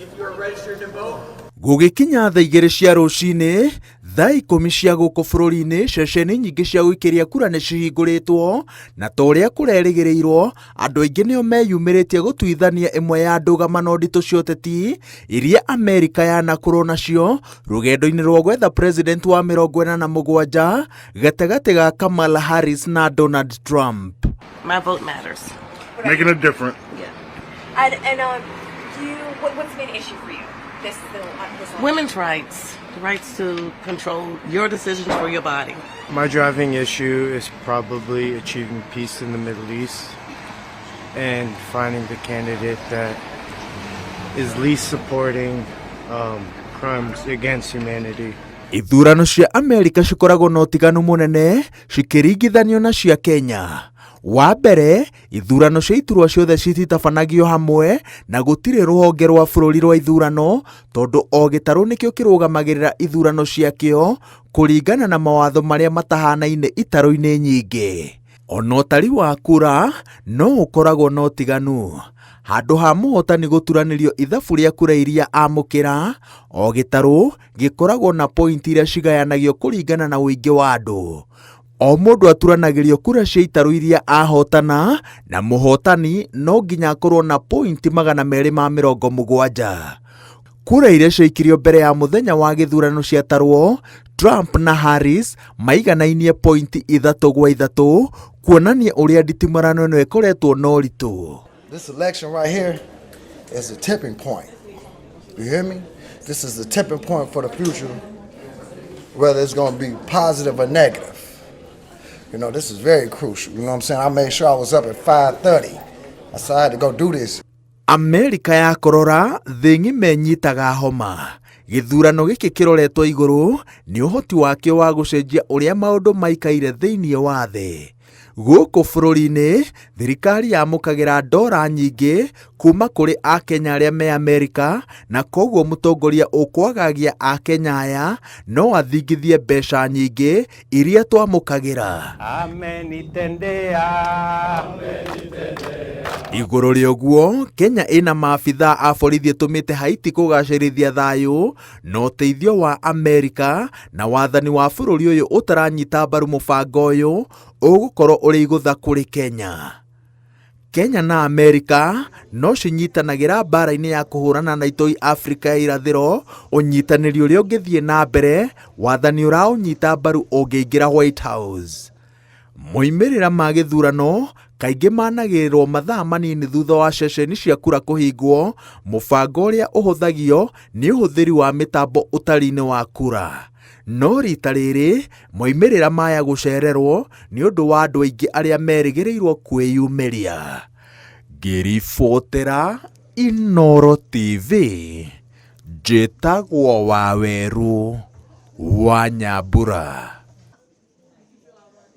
if you are registered to vote. Gũgĩkinya thaa 2 cia rũcinĩ, thaa 10 cia gũkũ bũrũri-inĩ, ceceni nyingĩ cia gũikĩria kura nĩ cihingũrĩtwo, na ta ũrĩa kũrerĩgĩrĩirwo, andũ aingĩ nĩo meyumĩrĩtie gũtuithania ĩmwe ya ndũgamano nditũ cia ũteti iria Amerika yanakorwo nacio rũgendo-inĩ rwa gwetha president wa 47 gatagatĩ ga Kamala Harris na Donald Trump. My vote matters. Making a difference. Yeah. What's the main issue for you? This Women's rights. The rights to control your decisions for your body. My driving issue is probably achieving peace in the Middle East and finding the candidate that is least supporting crimes against humanity. Ithurano cia Amerika cikoragwo na ũtiganu mũnene cikĩringithanio na cia Kenya. Wa mbere, ithurano cia iturwa ciothe cititabanagio hamwe na gũtirĩ rũhonge rwa bũrũri rwa ithurano tondũ o gĩtarũ nĩkĩo kĩrũgamagĩrĩra ithurano ciakĩo kũringana na mawatho marĩa matahanaine itarũ-inĩ nyingĩ. Ona ũtari wa kura no ũkoragwo na ũtiganu. Handũ ha mũhotani gũturanĩrio ithabu rĩa kura iria amũkĩra, o gĩtarũ gĩkoragwo na pointi iria cigayanagio kũringana na ũingĩ wa andũ. O mũndũ aturanagĩrio kura cia itarũ iria ahotana, na mũhotani no nginya akorwo na pointi 270. Kura iria ciaikirio mbere ya mũthenya wa gĩthurano ciatarwo, Trump na Harris maiganainie pointi 3-3, kuonania ũrĩa nditimarano ĩno ĩkoretwo na ũritũ. This election right here is a tipping point. You hear me? This is the tipping point for the future, whether it's going to be positive or negative. You know, this is very crucial. You know what I'm saying? I made sure I was up at 5:30. I said I had to go do this. Amerika ya korora thĩ ng'ima nyitaga homa. Gĩthurano gĩkĩ kĩroretwo igũrũ nĩ ũhoti wakĩo wa gũcenjia ũrĩa maũndũ maikaire thĩinĩ wa thĩ. Gũkũ bũrũri-inĩ, thirikari yamũkagĩra ndora nyingĩ kuma kũrĩ Akenya arĩa me Amerika, na koguo mũtongoria ũkwagagia Akenya aya no athingithie mbeca nyingĩ iria twamũkagĩra. Igũrũ rĩa ũguo, Kenya ĩna maabithaa a borithi ĩtũmĩte Haiti kũgacĩrithia thayũ na ũteithio wa Amerika, na wathani wa bũrũri ũyũ ũtaranyita mbaru mũbango ũyũ ũgũkorwo ũrĩ igũtha kũrĩ Kenya. Kenya na Amerika no cinyitanagĩra mbara-inĩ ya kũhũrana na itoi Afrika ya irathĩro, ũnyitanĩri ũrĩa ũngĩthiĩ na mbere, wathani ũraũnyita mbaru ũngĩingĩra White House. Moimĩrĩra ma gĩthurano kaingĩ managĩrĩrwo mathaa manini thutha wa ceceni cia kura kũhingwo, mũbango ũrĩa ũhũthagio nĩ ũhũthĩri wa mĩtambo ũtari-inĩ wa kura. No rita rĩrĩ, moimĩrĩra maya gũcererwo nĩ ũndũ wa andũ aingĩ arĩa merĩgĩrĩirwo kwĩyumĩria. Ngĩribotera Inooro TV, njĩtagwo Waweru wa Nyambura.